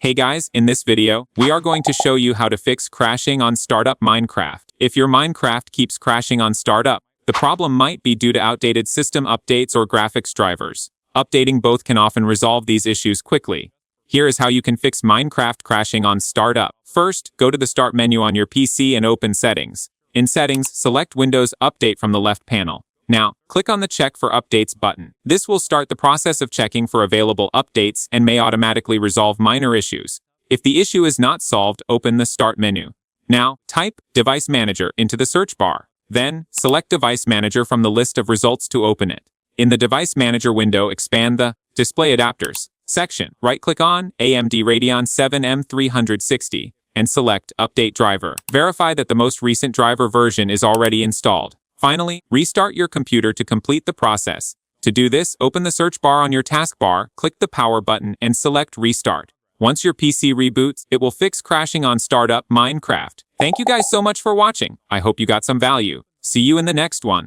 Hey guys, in this video, we are going to show you how to fix crashing on startup Minecraft. If your Minecraft keeps crashing on startup, the problem might be due to outdated system updates or graphics drivers. Updating both can often resolve these issues quickly. Here is how you can fix Minecraft crashing on startup. First, go to the Start menu on your PC and open Settings. In Settings, select Windows Update from the left panel. Now, click on the Check for Updates button. This will start the process of checking for available updates and may automatically resolve minor issues. If the issue is not solved, open the Start menu. Now, type Device Manager into the search bar. Then, select Device Manager from the list of results to open it. In the Device Manager window, expand the Display Adapters section. Right-click on AMD Radeon 7 M360 and select Update Driver. Verify that the most recent driver version is already installed. Finally, restart your computer to complete the process. To do this, open the search bar on your taskbar, click the power button, and select Restart. Once your PC reboots, it will fix crashing on startup Minecraft. Thank you guys so much for watching. I hope you got some value. See you in the next one.